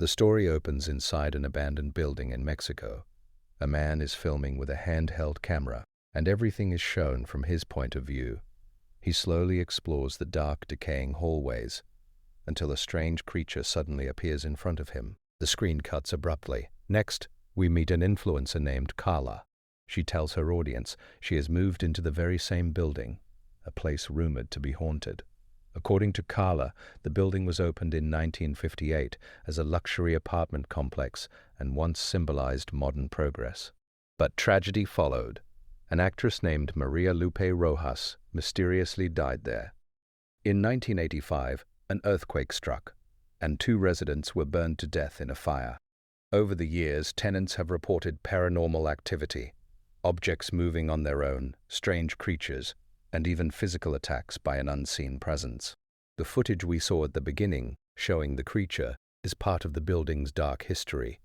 The story opens inside an abandoned building in Mexico. A man is filming with a handheld camera, and everything is shown from his point of view. He slowly explores the dark, decaying hallways until a strange creature suddenly appears in front of him. The screen cuts abruptly. Next, we meet an influencer named Carla. She tells her audience she has moved into the very same building, a place rumored to be haunted. According to Carla, the building was opened in 1958 as a luxury apartment complex and once symbolized modern progress. But tragedy followed. An actress named Maria Lupe Rojas mysteriously died there. In 1985, an earthquake struck, and 2 residents were burned to death in a fire. Over the years, tenants have reported paranormal activity, objects moving on their own, strange creatures, and even physical attacks by an unseen presence. The footage we saw at the beginning, showing the creature, is part of the building's dark history.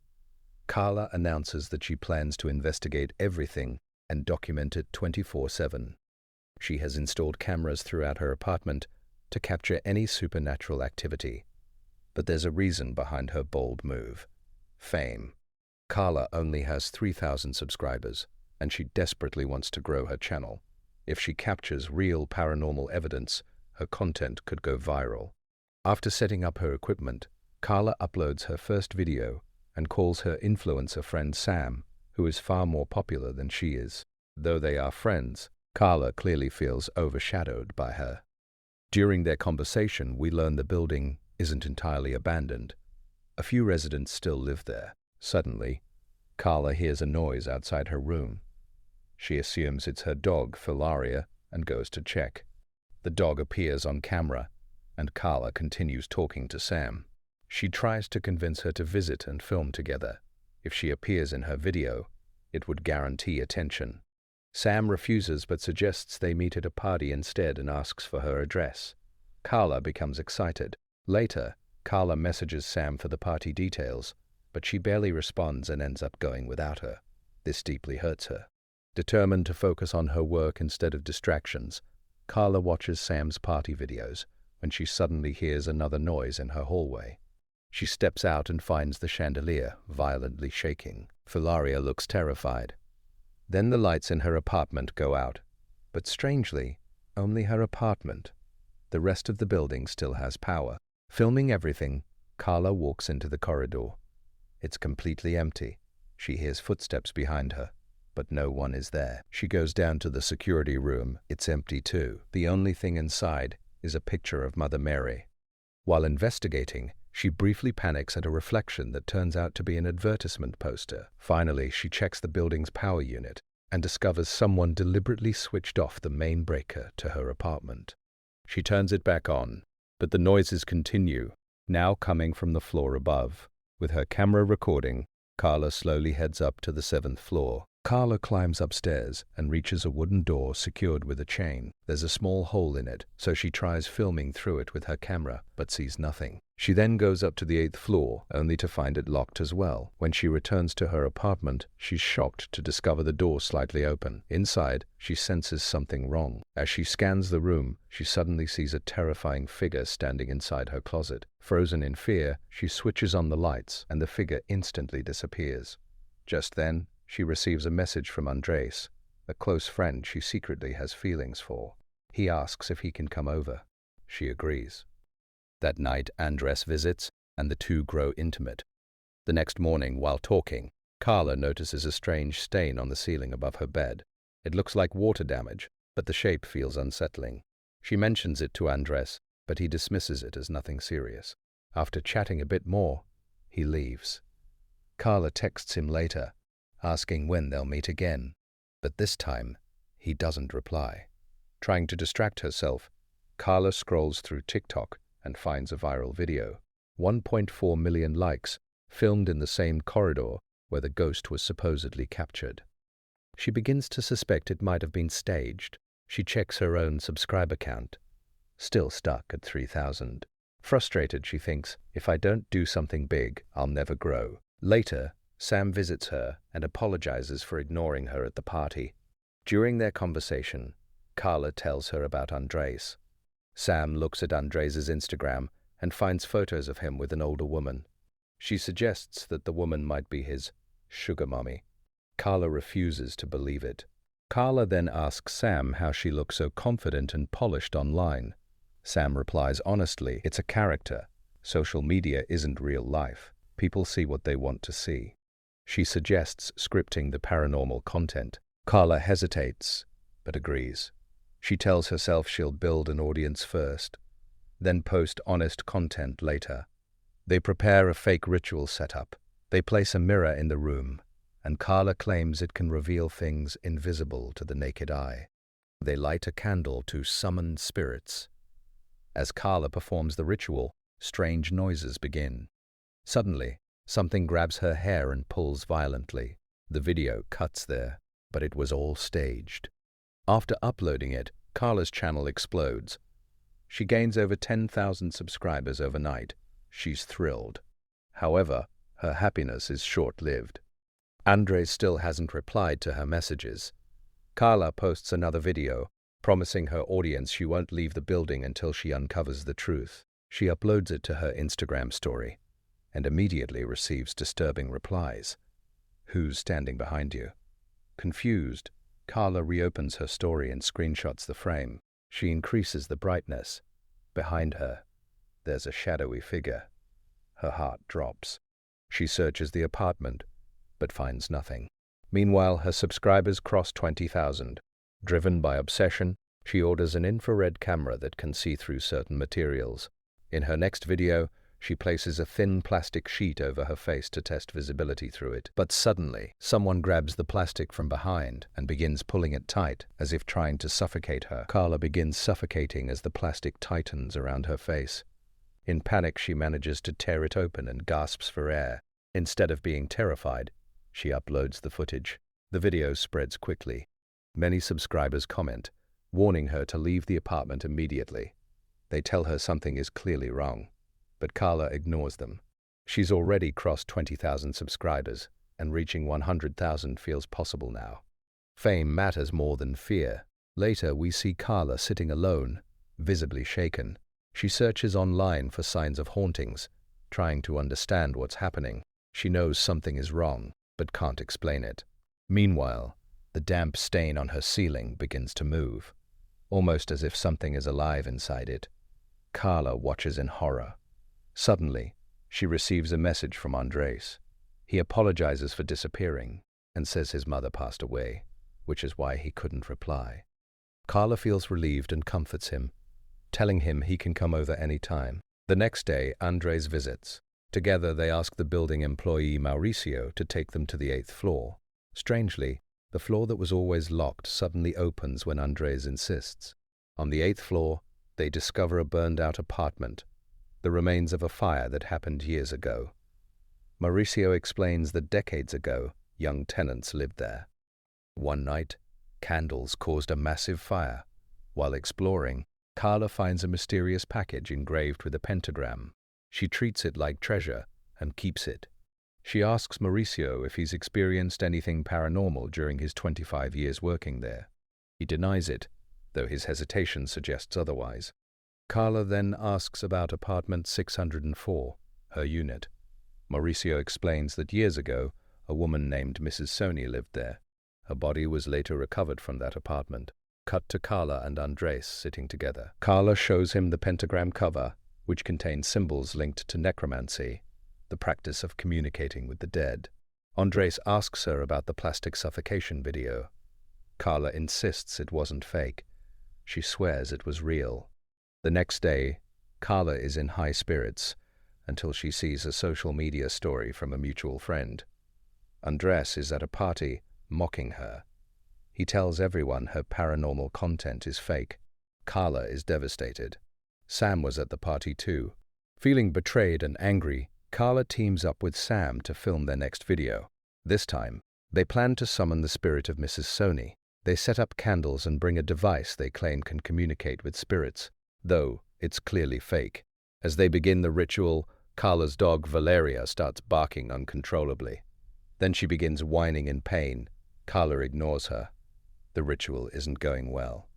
Carla announces that she plans to investigate everything and document it 24/7. She has installed cameras throughout her apartment to capture any supernatural activity. But there's a reason behind her bold move: fame. Carla only has 3,000 subscribers, and she desperately wants to grow her channel. If she captures real paranormal evidence, her content could go viral. After setting up her equipment, Carla uploads her first video and calls her influencer friend Sam, who is far more popular than she is. Though they are friends, Carla clearly feels overshadowed by her. During their conversation, we learn the building isn't entirely abandoned. A few residents still live there. Suddenly, Carla hears a noise outside her room. She assumes it's her dog, Filaria, and goes to check. The dog appears on camera, and Carla continues talking to Sam. She tries to convince her to visit and film together. If she appears in her video, it would guarantee attention. Sam refuses but suggests they meet at a party instead and asks for her address. Carla becomes excited. Later, Carla messages Sam for the party details, but she barely responds and ends up going without her. This deeply hurts her. Determined to focus on her work instead of distractions, Carla watches Sam's party videos when she suddenly hears another noise in her hallway. She steps out and finds the chandelier violently shaking. Filaria looks terrified. Then the lights in her apartment go out, but strangely, only her apartment. The rest of the building still has power. Filming everything, Carla walks into the corridor. It's completely empty. She hears footsteps behind her, but no one is there. She goes down to the security room. It's empty too. The only thing inside is a picture of Mother Mary. While investigating, she briefly panics at a reflection that turns out to be an advertisement poster. Finally, she checks the building's power unit and discovers someone deliberately switched off the main breaker to her apartment. She turns it back on, but the noises continue, now coming from the floor above. With her camera recording, Carla slowly heads up to the 7th floor. Carla climbs upstairs and reaches a wooden door secured with a chain. There's a small hole in it, so she tries filming through it with her camera, but sees nothing. She then goes up to the 8th floor, only to find it locked as well. When she returns to her apartment, she's shocked to discover the door slightly open. Inside, she senses something wrong. As she scans the room, she suddenly sees a terrifying figure standing inside her closet. Frozen in fear, she switches on the lights, and the figure instantly disappears. Just then, she receives a message from Andres, a close friend she secretly has feelings for. He asks if he can come over. She agrees. That night, Andres visits, and the two grow intimate. The next morning, while talking, Carla notices a strange stain on the ceiling above her bed. It looks like water damage, but the shape feels unsettling. She mentions it to Andres, but he dismisses it as nothing serious. After chatting a bit more, he leaves. Carla texts him later, asking when they'll meet again, but this time, he doesn't reply. Trying to distract herself, Carla scrolls through TikTok and finds a viral video. 1.4 million likes, filmed in the same corridor where the ghost was supposedly captured. She begins to suspect it might have been staged. She checks her own subscriber count, still stuck at 3,000. Frustrated, she thinks, if I don't do something big, I'll never grow. Later, Sam visits her and apologizes for ignoring her at the party. During their conversation, Carla tells her about Andres. Sam looks at Andres' Instagram and finds photos of him with an older woman. She suggests that the woman might be his sugar mommy. Carla refuses to believe it. Carla then asks Sam how she looks so confident and polished online. Sam replies honestly, it's a character. Social media isn't real life. People see what they want to see. She suggests scripting the paranormal content. Carla hesitates, but agrees. She tells herself she'll build an audience first, then post honest content later. They prepare a fake ritual setup. They place a mirror in the room, and Carla claims it can reveal things invisible to the naked eye. They light a candle to summon spirits. As Carla performs the ritual, strange noises begin. Suddenly, something grabs her hair and pulls violently. The video cuts there, but it was all staged. After uploading it, Carla's channel explodes. She gains over 10,000 subscribers overnight. She's thrilled. However, her happiness is short-lived. Andres still hasn't replied to her messages. Carla posts another video, promising her audience she won't leave the building until she uncovers the truth. She uploads it to her Instagram story and immediately receives disturbing replies. Who's standing behind you? Confused, Carla reopens her story and screenshots the frame. She increases the brightness. Behind her, there's a shadowy figure. Her heart drops. She searches the apartment, but finds nothing. Meanwhile, her subscribers cross 20,000. Driven by obsession, she orders an infrared camera that can see through certain materials. In her next video, she places a thin plastic sheet over her face to test visibility through it. But suddenly, someone grabs the plastic from behind and begins pulling it tight, as if trying to suffocate her. Carla begins suffocating as the plastic tightens around her face. In panic, she manages to tear it open and gasps for air. Instead of being terrified, she uploads the footage. The video spreads quickly. Many subscribers comment, warning her to leave the apartment immediately. They tell her something is clearly wrong, but Carla ignores them. She's already crossed 20,000 subscribers, and reaching 100,000 feels possible now. Fame matters more than fear. Later, we see Carla sitting alone, visibly shaken. She searches online for signs of hauntings, trying to understand what's happening. She knows something is wrong, but can't explain it. Meanwhile, the damp stain on her ceiling begins to move, almost as if something is alive inside it. Carla watches in horror. Suddenly, she receives a message from Andres. He apologizes for disappearing and says his mother passed away, which is why he couldn't reply. Carla feels relieved and comforts him, telling him he can come over any time. The next day, Andres visits. Together, they ask the building employee Mauricio to take them to the 8th floor. Strangely, the floor that was always locked suddenly opens when Andres insists. On the 8th floor, they discover a burned-out apartment, the remains of a fire that happened years ago. Mauricio explains that decades ago, young tenants lived there. One night, candles caused a massive fire. While exploring, Carla finds a mysterious package engraved with a pentagram. She treats it like treasure and keeps it. She asks Mauricio if he's experienced anything paranormal during his 25 years working there. He denies it, though his hesitation suggests otherwise. Carla then asks about apartment 604, her unit. Mauricio explains that years ago, a woman named Mrs. Sony lived there. Her body was later recovered from that apartment. Cut to Carla and Andres sitting together. Carla shows him the pentagram cover, which contains symbols linked to necromancy, the practice of communicating with the dead. Andres asks her about the plastic suffocation video. Carla insists it wasn't fake. She swears it was real. The next day, Carla is in high spirits until she sees a social media story from a mutual friend. Andres is at a party, mocking her. He tells everyone her paranormal content is fake. Carla is devastated. Sam was at the party too. Feeling betrayed and angry, Carla teams up with Sam to film their next video. This time, they plan to summon the spirit of Mrs. Sony. They set up candles and bring a device they claim can communicate with spirits, though it's clearly fake. As they begin the ritual, Carla's dog Valeria starts barking uncontrollably. Then she begins whining in pain. Carla ignores her. The ritual isn't going well.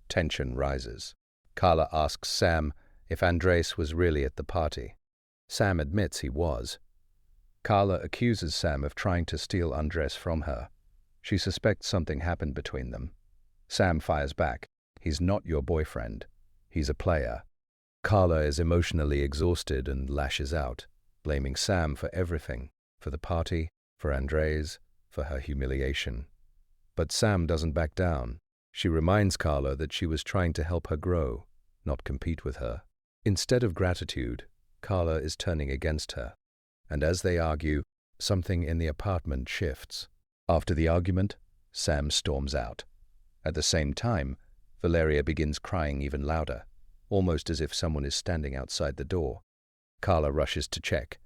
Tension rises. Carla asks Sam if Andres was really at the party. Sam admits he was. Carla accuses Sam of trying to steal undress from her. She suspects something happened between them. Sam fires back. He's not your boyfriend. He's a player. Carla is emotionally exhausted and lashes out, blaming Sam for everything, for the party, for Andres, for her humiliation. But Sam doesn't back down. She reminds Carla that she was trying to help her grow, not compete with her. Instead of gratitude, Carla is turning against her. And as they argue, something in the apartment shifts. After the argument, Sam storms out. At the same time, Valeria begins crying even louder, almost as if someone is standing outside the door. Carla rushes to check.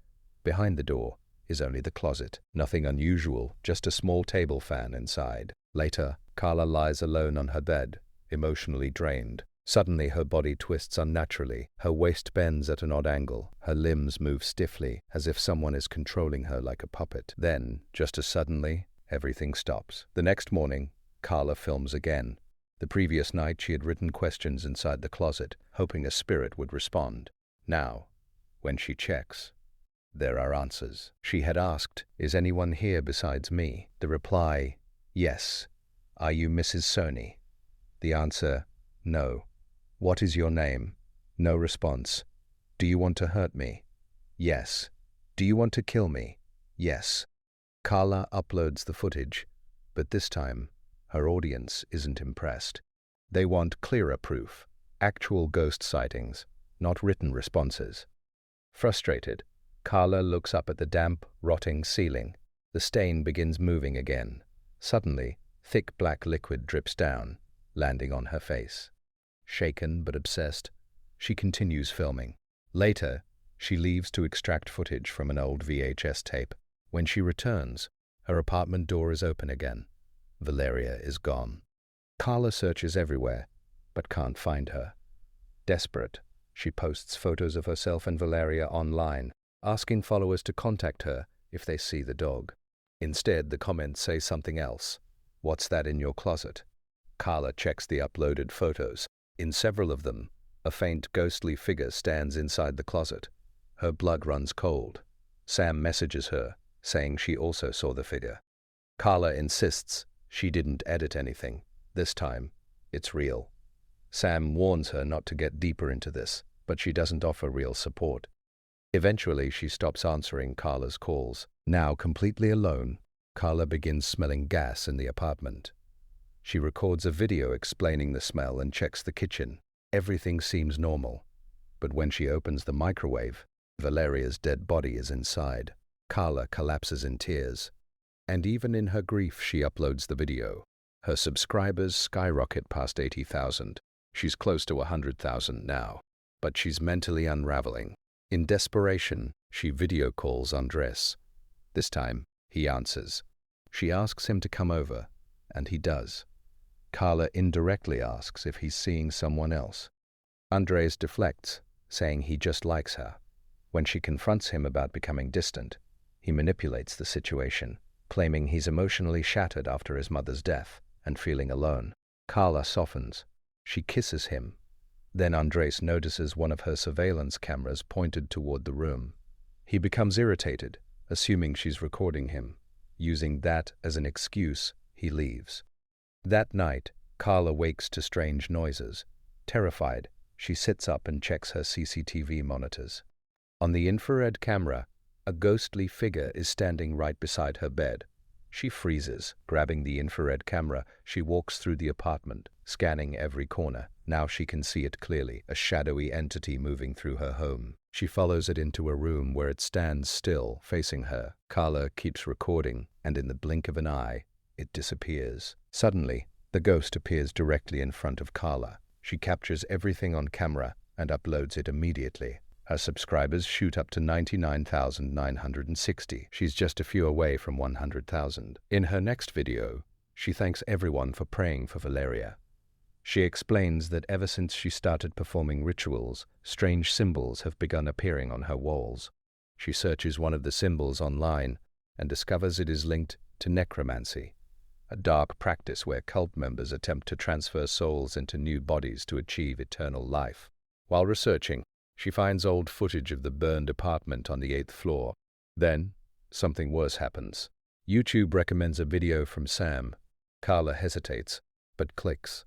Behind the door is only the closet. Nothing unusual, just a small table fan inside. Later, Carla lies alone on her bed, emotionally drained. Suddenly her body twists unnaturally, her waist bends at an odd angle, her limbs move stiffly, as if someone is controlling her like a puppet. Then, just as suddenly, everything stops. The next morning, Carla films again. The previous night she had written questions inside the closet, hoping a spirit would respond. Now, when she checks, there are answers. She had asked, "Is anyone here besides me?" The reply, "Yes." "Are you Mrs. Sony?" The answer, "No." "What is your name?" No response. "Do you want to hurt me?" "Yes." "Do you want to kill me?" "Yes." Carla uploads the footage, but this time, her audience isn't impressed. They want clearer proof, actual ghost sightings, not written responses. Frustrated, Carla looks up at the damp, rotting ceiling. The stain begins moving again. Suddenly, thick black liquid drips down, landing on her face. Shaken but obsessed, she continues filming. Later, she leaves to extract footage from an old VHS tape. When she returns, her apartment door is open again. Valeria is gone. Carla searches everywhere, but can't find her. Desperate, she posts photos of herself and Valeria online, asking followers to contact her if they see the dog. Instead, the comments say something else. "What's that in your closet?" Carla checks the uploaded photos. In several of them, a faint ghostly figure stands inside the closet. Her blood runs cold. Sam messages her, saying she also saw the figure. Carla insists she didn't edit anything. This time, it's real. Sam warns her not to get deeper into this, but she doesn't offer real support. Eventually, she stops answering Carla's calls. Now completely alone, Carla begins smelling gas in the apartment. She records a video explaining the smell and checks the kitchen. Everything seems normal, but when she opens the microwave, Valeria's dead body is inside. Carla collapses in tears. And even in her grief, she uploads the video. Her subscribers skyrocket past 80,000. She's close to 100,000 now, but she's mentally unraveling. In desperation, she video calls Andres. This time, he answers. She asks him to come over, and he does. Carla indirectly asks if he's seeing someone else. Andres deflects, saying he just likes her. When she confronts him about becoming distant, he manipulates the situation, claiming he's emotionally shattered after his mother's death and feeling alone. Carla softens. She kisses him. Then Andres notices one of her surveillance cameras pointed toward the room. He becomes irritated, assuming she's recording him. Using that as an excuse, he leaves. That night, Carla wakes to strange noises. Terrified, she sits up and checks her CCTV monitors. On the infrared camera, a ghostly figure is standing right beside her bed. She freezes. Grabbing the infrared camera, she walks through the apartment, scanning every corner. Now she can see it clearly, a shadowy entity moving through her home. She follows it into a room where it stands still, facing her. Carla keeps recording, and in the blink of an eye, it disappears. Suddenly, the ghost appears directly in front of Carla. She captures everything on camera and uploads it immediately. Her subscribers shoot up to 99,960. She's just a few away from 100,000. In her next video, she thanks everyone for praying for Valeria. She explains that ever since she started performing rituals, strange symbols have begun appearing on her walls. She searches one of the symbols online and discovers it is linked to necromancy, a dark practice where cult members attempt to transfer souls into new bodies to achieve eternal life. While researching, she finds old footage of the burned apartment on the 8th floor. Then, something worse happens. YouTube recommends a video from Sam. Carla hesitates, but clicks.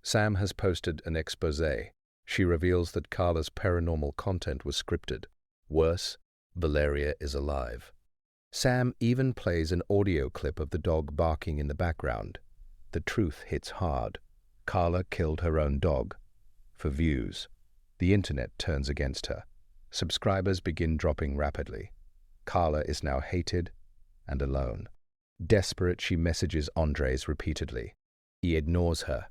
Sam has posted an exposé. She reveals that Carla's paranormal content was scripted. Worse, Valeria is alive. Sam even plays an audio clip of the dog barking in the background. The truth hits hard. Carla killed her own dog. For views, the internet turns against her. Subscribers begin dropping rapidly. Carla is now hated and alone. Desperate, she messages Andres repeatedly. He ignores her.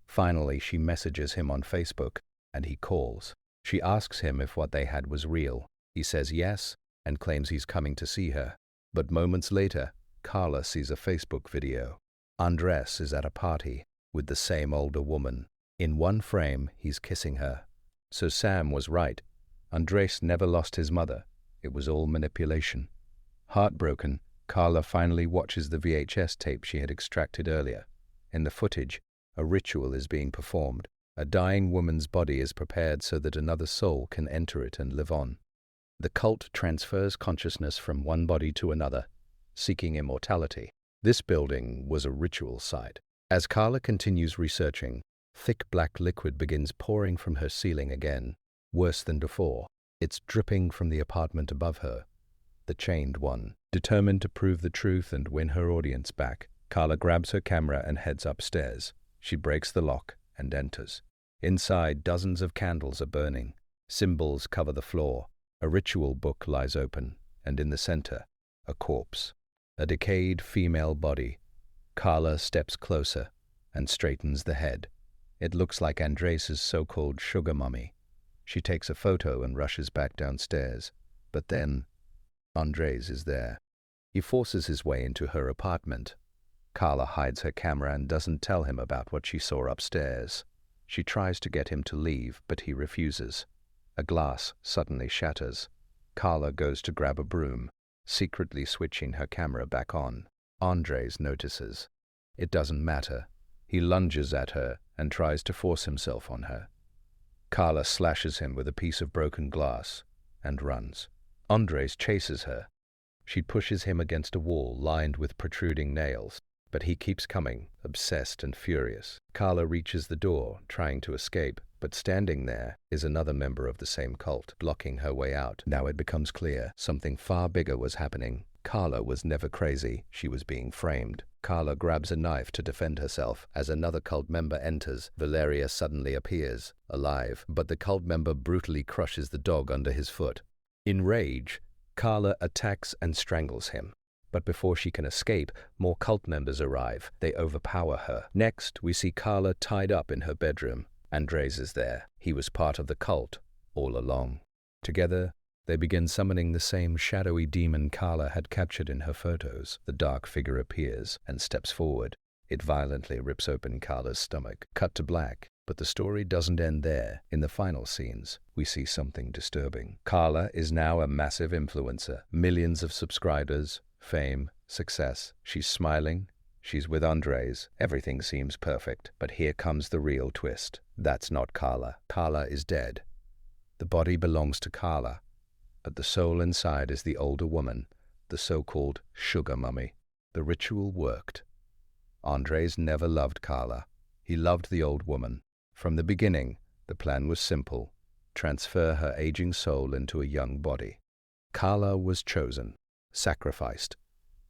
Finally, she messages him on Facebook, and he calls. She asks him if what they had was real. He says yes, and claims he's coming to see her. But moments later, Carla sees a Facebook video. Andres is at a party with the same older woman. In one frame, he's kissing her. So Sam was right. Andres never lost his mother. It was all manipulation. Heartbroken, Carla finally watches the VHS tape she had extracted earlier. In the footage, a ritual is being performed. A dying woman's body is prepared so that another soul can enter it and live on. The cult transfers consciousness from one body to another, seeking immortality. This building was a ritual site. As Carla continues researching, thick black liquid begins pouring from her ceiling again, worse than before. It's dripping from the apartment above her. The chained one, determined to prove the truth and win her audience back, Carla grabs her camera and heads upstairs. She breaks the lock and enters. Inside, dozens of candles are burning. Symbols cover the floor. A ritual book lies open, and in the center, a corpse. A decayed female body. Carla steps closer and straightens the head. It looks like Andres' so-called sugar mummy. She takes a photo and rushes back downstairs. But then, Andres is there. He forces his way into her apartment. Carla hides her camera and doesn't tell him about what she saw upstairs. She tries to get him to leave, but he refuses. A glass suddenly shatters. Carla goes to grab a broom, secretly switching her camera back on. Andres notices. It doesn't matter. He lunges at her and tries to force himself on her. Carla slashes him with a piece of broken glass and runs. Andres chases her. She pushes him against a wall lined with protruding nails, but he keeps coming, obsessed and furious. Carla reaches the door, trying to escape, but standing there is another member of the same cult, blocking her way out. Now it becomes clear something far bigger was happening. Carla was never crazy, she was being framed. Carla grabs a knife to defend herself. As another cult member enters, Valeria suddenly appears, alive, but the cult member brutally crushes the dog under his foot. In rage, Carla attacks and strangles him. But before she can escape, more cult members arrive. They overpower her. Next, we see Carla tied up in her bedroom. Andres is there. He was part of the cult all along. Together, they begin summoning the same shadowy demon Carla had captured in her photos. The dark figure appears and steps forward. It violently rips open Carla's stomach. Cut to black. But the story doesn't end there. In the final scenes, we see something disturbing. Carla is now a massive influencer. Millions of subscribers, fame, success. She's smiling. She's with Andres. Everything seems perfect. But here comes the real twist. That's not Carla. Carla is dead. The body belongs to Carla, but the soul inside is the older woman, the so-called sugar mummy. The ritual worked. Andres never loved Carla. He loved the old woman. From the beginning, the plan was simple: transfer her aging soul into a young body. Carla was chosen, sacrificed.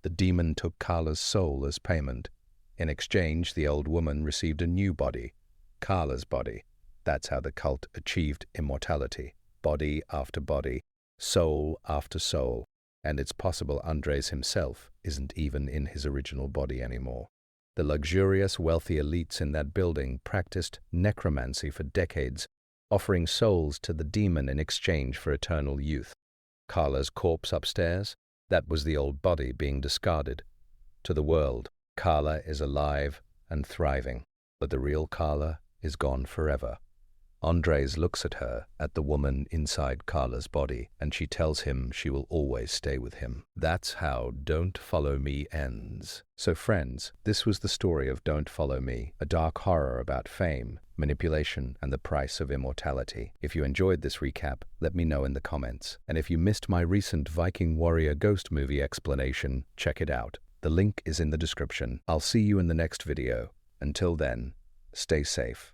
The demon took Carla's soul as payment. In exchange, the old woman received a new body, Carla's body. That's how the cult achieved immortality. Body after body, soul after soul. And it's possible Andres himself isn't even in his original body anymore. The luxurious, wealthy elites in that building practiced necromancy for decades, offering souls to the demon in exchange for eternal youth. Carla's corpse upstairs, that was the old body being discarded. To the world, Carla is alive and thriving, but the real Carla is gone forever. Andres looks at her, at the woman inside Carla's body, and she tells him she will always stay with him. That's how Don't Follow Me ends. So friends, this was the story of Don't Follow Me, a dark horror about fame, manipulation, and the price of immortality. If you enjoyed this recap, let me know in the comments. And if you missed my recent Viking Warrior ghost movie explanation, check it out. The link is in the description. I'll see you in the next video. Until then, stay safe.